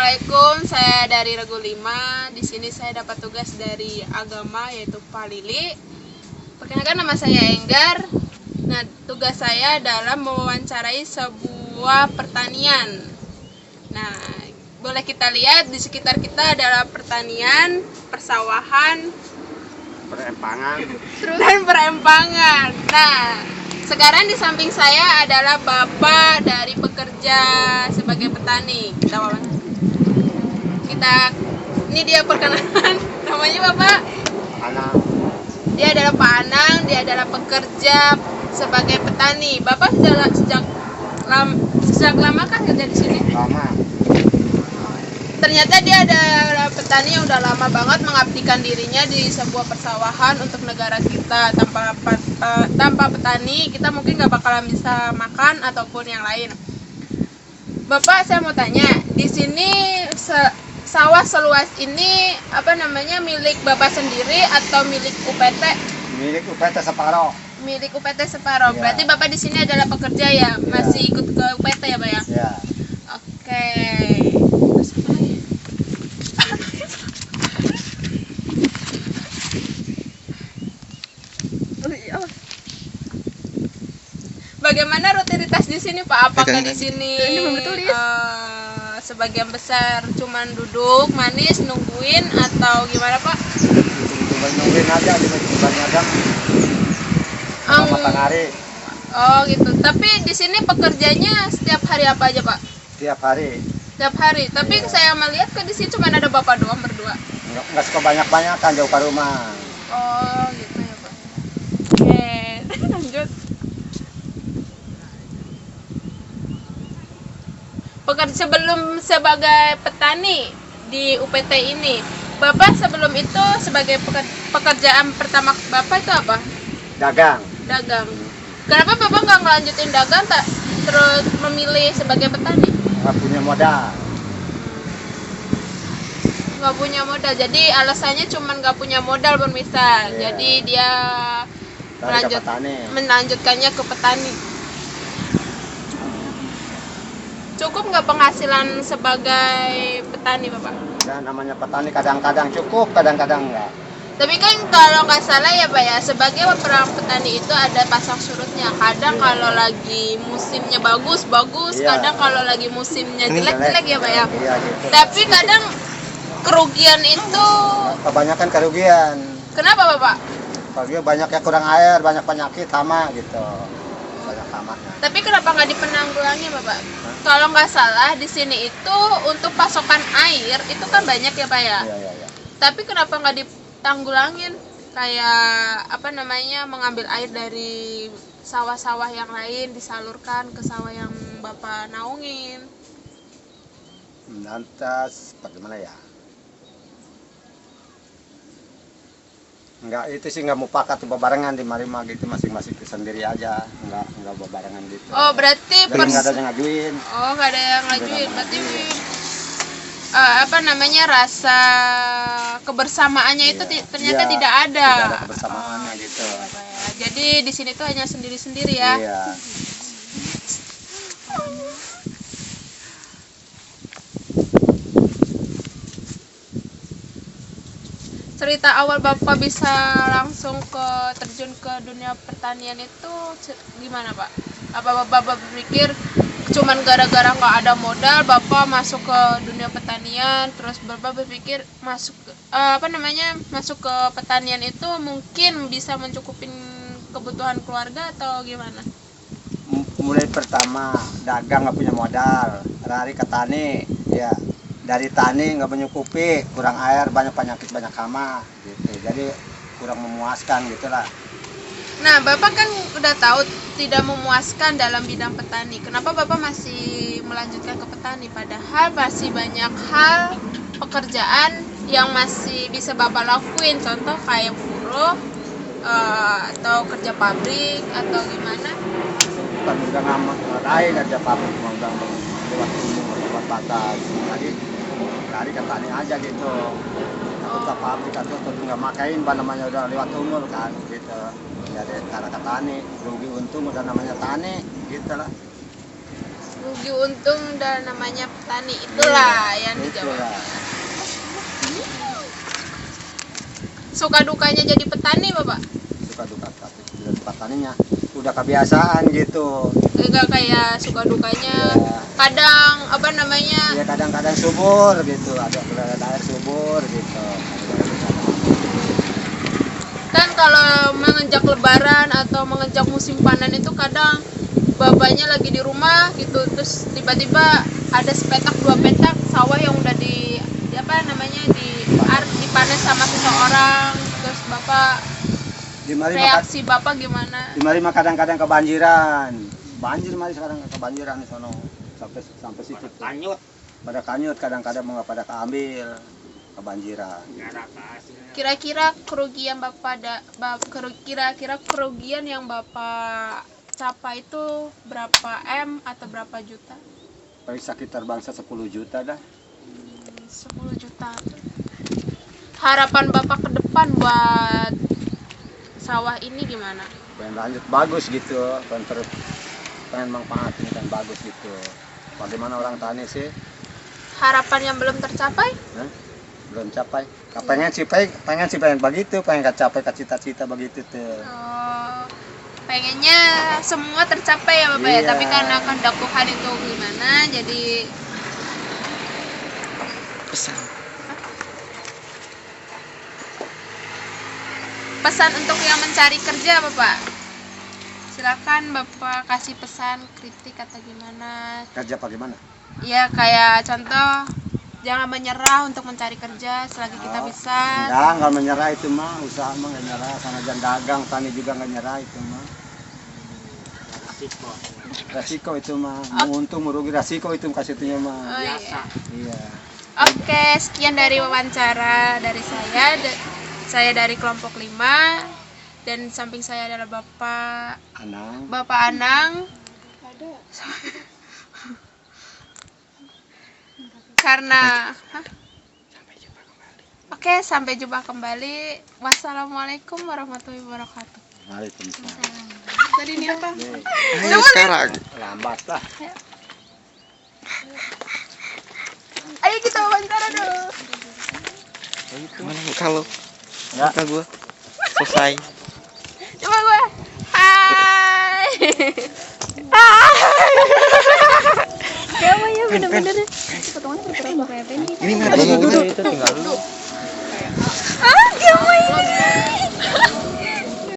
Assalamualaikum, saya dari Regu 5. Di sini saya dapat tugas dari agama yaitu Pak Lili. Perkenalkan, nama saya Enggar. Nah, tugas saya adalah mewawancarai sebuah pertanian. Nah, boleh kita lihat di sekitar kita adalah pertanian, persawahan, dan perempangan. Nah, sekarang di samping saya adalah bapak dari pekerja sebagai petani. Ini dia perkenalan. Namanya Bapak Anang. Dia adalah Pak Anang. Dia adalah pekerja sebagai petani. Bapak sejak lama kan kerja di sini? Lama. Ternyata dia adalah petani yang udah lama banget mengabdikan dirinya di sebuah persawahan untuk negara kita. Tanpa petani kita mungkin nggak bakalan bisa makan ataupun yang lain. Bapak, saya mau tanya, di sini sawah seluas ini milik Bapak sendiri atau milik UPT? Milik UPT separoh. Milik UPT separoh. Ya. Berarti Bapak di sini adalah pekerja ya? Masih ikut ke UPT ya, Pak ya? Ya. Oke. Bagaimana rutinitas di sini, Pak? Apakah di sini sebagian besar cuman duduk manis nungguin atau gimana, Pak? Nungguin aja di banyak matahari. Oh gitu. Tapi di sini pekerjanya setiap hari apa aja, Pak? Tiap hari. Tiap hari. Tapi saya melihat di sini cuma ada Bapak doang berdua. Nggak suka banyak-banyakan jauh ke rumah. Oh gitu ya, Pak. Oke, lanjut. Sebelum sebagai petani di UPT ini, Bapak sebelum itu sebagai pekerjaan pertama Bapak itu apa? Dagang. Dagang. Kenapa Bapak nggak ngelanjutin dagang terus memilih sebagai petani? Nggak punya modal. Nggak punya modal. Jadi alasannya cuma nggak punya modal, pemirsa. Iya. Jadi dia melanjutkannya ke petani. Cukup nggak penghasilan sebagai petani, Bapak? Dan namanya petani kadang-kadang cukup, kadang-kadang enggak. Tapi kan kalau nggak salah ya, Pak ya, sebagai peperang petani itu ada pasang surutnya. Kadang kalau lagi musimnya bagus, Iya. kadang kalau lagi musimnya jelek ya, Pak ya. Iya, gitu. Tapi kadang kerugian itu Kebanyakan kerugian. kenapa, Bapak? Kerugian banyak ya, kurang air, banyak penyakit, hama gitu. Banyak hamanya. Tapi kenapa nggak dipenanggulangi, Bapak? Kalau nggak salah di sini itu untuk pasokan air itu kan banyak ya, Pak ya. Iya. Tapi kenapa nggak ditanggulangin kayak mengambil air dari sawah-sawah yang lain disalurkan ke sawah yang Bapak naungin? Lantas bagaimana ya? Enggak, itu sih nggak mau pakat bebarengan di Marima gitu, masing-masing sendiri aja, nggak bebarengan gitu. Oh, berarti jadi nggak ada yang ngajuin. Oh, nggak ada yang ngajuin. Berarti rasa kebersamaannya itu ternyata Iya, tidak ada. Tidak ada kebersamaannya gitu. Jadi di sini tuh hanya sendiri-sendiri ya. Iya. Cerita awal Bapak bisa langsung terjun ke dunia pertanian itu gimana, Pak? Apa Bapak berpikir cuman gara-gara nggak ada modal Bapak masuk ke dunia pertanian, terus Bapak berpikir masuk ke pertanian itu mungkin bisa mencukupi kebutuhan keluarga atau gimana? Mulai pertama dagang nggak punya modal, lari ke tani, ya dari tani nggak mencukupi, kurang air, banyak penyakit, banyak hama gitu, jadi kurang memuaskan gitulah. Nah, Bapak kan udah tahu tidak memuaskan dalam bidang petani. Kenapa Bapak masih melanjutkan ke petani? Padahal masih banyak hal pekerjaan yang masih bisa Bapak lakuin. Contoh kayak buruh, atau kerja pabrik, atau gimana? Bukan udah lain aja pabrik, udah lewat umur, lewat batas, lagi lari ke tani aja gitu. Takut ke pabrik atau nggak makain, namanya udah lewat umur kan gitu. Jadi cara ke tani, rugi untung udah namanya tani gitu lah. rugi untung dan namanya petani itulah yang dijawab. Itulah. Suka dukanya jadi petani Bapak? Suka duka jadi petaninya udah kebiasaan gitu. Enggak kayak suka dukanya Ya. kadang apa namanya Ya kadang-kadang subur gitu, ada air subur gitu. kan kalau menginjak lebaran atau menginjak musim panen itu kadang bapaknya lagi di rumah gitu terus tiba-tiba ada sepetak dua petak sawah yang udah di apa namanya dipanen sama seseorang terus bapak Di mari reaksi bapak gimana? mah kadang-kadang kebanjiran. Banjir mari sekarang kebanjiran di sono sampai situ. Tuh. Pada kanyut kadang-kadang mau pada keambil kebanjiran. Kira-kira kerugian bapak kira-kira kerugian yang bapak capai itu berapa M atau berapa juta? Paling sekitar bangsa 10 juta dah. 10 juta. Harapan bapak ke depan buat sawah ini gimana? Pengen lanjut bagus gitu, pengen manfaatin kan bagus gitu. Bagaimana orang tani sih? Harapan yang belum tercapai? Hah? Belum capai. Pengen begitu, pengen capai ke cita-cita begitu tuh. Oh, pengennya semua tercapai ya bapak ya, Iya. tapi karena kehendak Tuhan itu gimana, jadi pesan untuk yang mencari kerja bapak. Silakan bapak kasih pesan, kritik atau gimana. Kerja bagaimana? Ya kayak contoh jangan menyerah untuk mencari kerja selagi kita bisa. Enggak menyerah itu mah, usaha mah enggak nyerah, sama jangan dagang, tani juga enggak nyerah itu mah. Resiko itu mah, mau untung merugi resiko itu kasihnya mah. Oh, iya. Iya. Oke, sekian dari wawancara dari saya. Saya dari kelompok 5 dan samping saya adalah Bapak Anang. Karena Oke, sampai jumpa kembali. Wassalamualaikum warahmatullahi wabarakatuh. Waalaikumsalam. Tadi ini apa? Ayo sekarang. Lambat lah. Ayo kita wawancara dong. Mana muka lo? Ya. Muka gua. Selesai. Coba gue. Hai. Ya bener-bener potongannya berapa Ini mana? Ah, gimana?